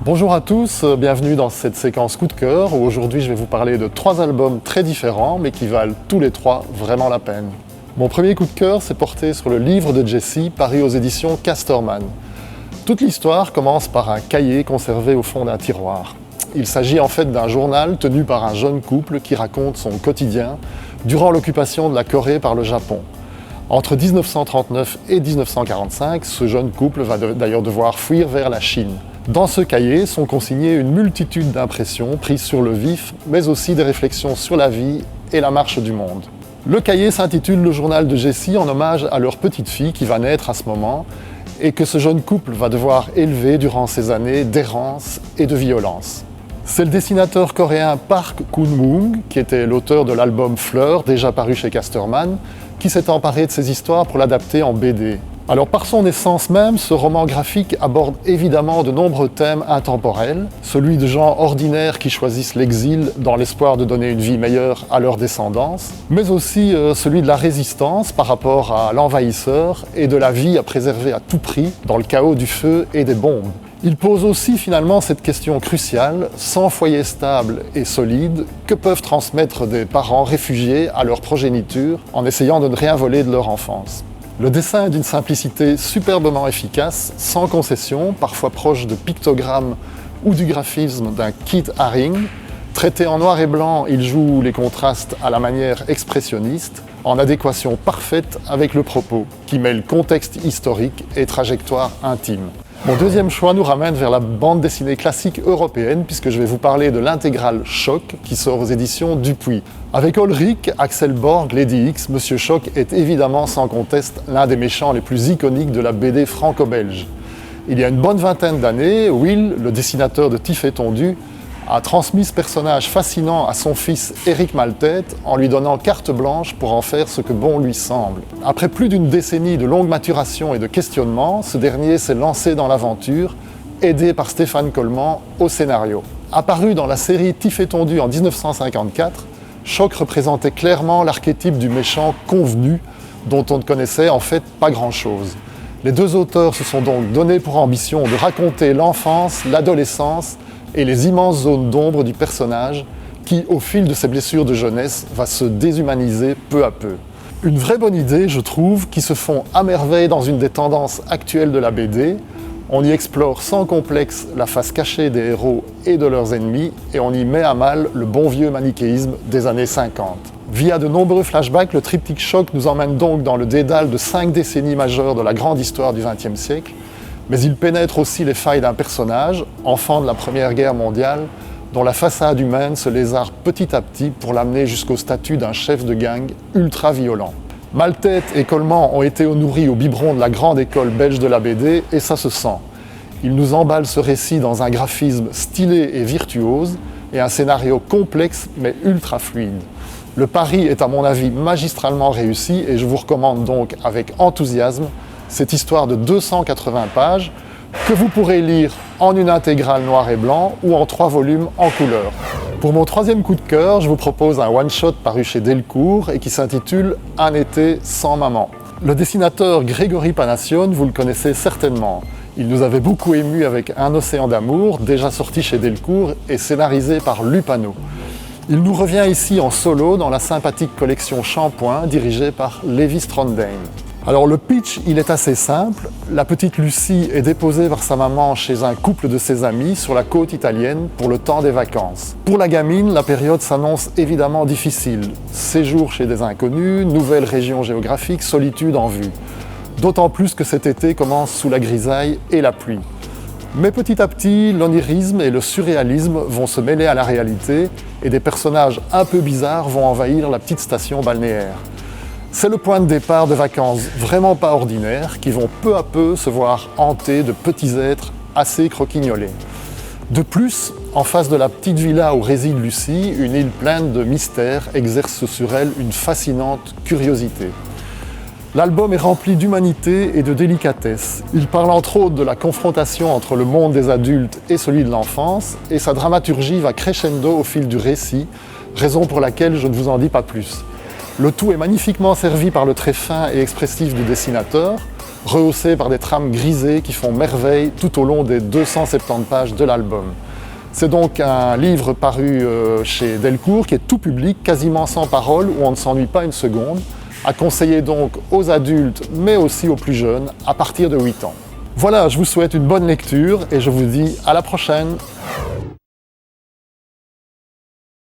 Bonjour à tous, bienvenue dans cette séquence coup de cœur où aujourd'hui je vais vous parler de 3 albums très différents mais qui valent tous les 3 vraiment la peine. Mon premier coup de cœur s'est porté sur le livre de Jesse paru aux éditions Casterman. Toute l'histoire commence par un cahier conservé au fond d'un tiroir. Il s'agit en fait d'un journal tenu par un jeune couple qui raconte son quotidien durant l'occupation de la Corée par le Japon. Entre 1939 et 1945, ce jeune couple va d'ailleurs devoir fuir vers la Chine. Dans ce cahier sont consignées une multitude d'impressions prises sur le vif, mais aussi des réflexions sur la vie et la marche du monde. Le cahier s'intitule Le journal de Jesse en hommage à leur petite fille qui va naître à ce moment et que ce jeune couple va devoir élever durant ces années d'errance et de violence. C'est le dessinateur coréen Park Kun-woong, qui était l'auteur de l'album Fleurs, déjà paru chez Casterman, qui s'est emparé de ces histoires pour l'adapter en BD. Alors par son essence même, ce roman graphique aborde évidemment de nombreux thèmes intemporels, celui de gens ordinaires qui choisissent l'exil dans l'espoir de donner une vie meilleure à leur descendance, mais aussi celui de la résistance par rapport à l'envahisseur et de la vie à préserver à tout prix dans le chaos du feu et des bombes. Il pose aussi finalement cette question cruciale, sans foyer stable et solide, que peuvent transmettre des parents réfugiés à leur progéniture en essayant de ne rien voler de leur enfance. Le dessin est d'une simplicité superbement efficace, sans concession, parfois proche de pictogrammes ou du graphisme d'un Keith Haring. Traité en noir et blanc, il joue les contrastes à la manière expressionniste, en adéquation parfaite avec le propos, qui mêle contexte historique et trajectoire intime. Mon deuxième choix nous ramène vers la bande dessinée classique européenne, puisque je vais vous parler de l'intégrale Choc, qui sort aux éditions Dupuis. Avec Ulrich, Axel Borg, Lady X, Monsieur Choc est évidemment sans conteste l'un des méchants les plus iconiques de la BD franco-belge. Il y a une bonne vingtaine d'années, Will, le dessinateur de Tif et Tondu, a transmis ce personnage fascinant à son fils Éric Maltête en lui donnant carte blanche pour en faire ce que bon lui semble. Après plus d'une décennie de longue maturation et de questionnement, ce dernier s'est lancé dans l'aventure, aidé par Stéphane Coleman au scénario. Apparu dans la série Tif et Tondu en 1954, Choc représentait clairement l'archétype du méchant convenu dont on ne connaissait en fait pas grand-chose. Les deux auteurs se sont donc donné pour ambition de raconter l'enfance, l'adolescence et les immenses zones d'ombre du personnage qui, au fil de ses blessures de jeunesse, va se déshumaniser peu à peu. Une vraie bonne idée, je trouve, qui se fond à merveille dans une des tendances actuelles de la BD. On y explore sans complexe la face cachée des héros et de leurs ennemis et on y met à mal le bon vieux manichéisme des années 50. Via de nombreux flashbacks, le triptyque Choc nous emmène donc dans le dédale de 5 décennies majeures de la grande histoire du XXe siècle, mais il pénètre aussi les failles d'un personnage, enfant de la Première Guerre mondiale, dont la façade humaine se lézarde petit à petit pour l'amener jusqu'au statut d'un chef de gang ultra-violent. Maltête et Coleman ont été nourris au biberon de la grande école belge de la BD, et ça se sent. Ils nous emballent ce récit dans un graphisme stylé et virtuose, et un scénario complexe mais ultra fluide. Le pari est à mon avis magistralement réussi, et je vous recommande donc avec enthousiasme cette histoire de 280 pages que vous pourrez lire en une intégrale noir et blanc ou en 3 volumes en couleur. Pour mon troisième coup de cœur, je vous propose un one-shot paru chez Delcourt et qui s'intitule « Un été sans maman ». Le dessinateur Grégory Panassione, vous le connaissez certainement. Il nous avait beaucoup émus avec Un océan d'amour, déjà sorti chez Delcourt et scénarisé par Lupano. Il nous revient ici en solo dans la sympathique collection Shampoing dirigée par Lévi Strondheim. Alors le pitch, il est assez simple. La petite Lucie est déposée par sa maman chez un couple de ses amis sur la côte italienne pour le temps des vacances. Pour la gamine, la période s'annonce évidemment difficile. Séjour chez des inconnus, nouvelle région géographique, solitude en vue. D'autant plus que cet été commence sous la grisaille et la pluie. Mais petit à petit, l'onirisme et le surréalisme vont se mêler à la réalité et des personnages un peu bizarres vont envahir la petite station balnéaire. C'est le point de départ de vacances vraiment pas ordinaires qui vont peu à peu se voir hantés de petits êtres assez croquignolés. De plus, en face de la petite villa où réside Lucie, une île pleine de mystères exerce sur elle une fascinante curiosité. L'album est rempli d'humanité et de délicatesse. Il parle entre autres de la confrontation entre le monde des adultes et celui de l'enfance, et sa dramaturgie va crescendo au fil du récit, raison pour laquelle je ne vous en dis pas plus. Le tout est magnifiquement servi par le trait fin et expressif du dessinateur, rehaussé par des trames grisées qui font merveille tout au long des 270 pages de l'album. C'est donc un livre paru chez Delcourt qui est tout public, quasiment sans parole, où on ne s'ennuie pas une seconde, à conseiller donc aux adultes mais aussi aux plus jeunes à partir de 8 ans. Voilà, je vous souhaite une bonne lecture et je vous dis à la prochaine.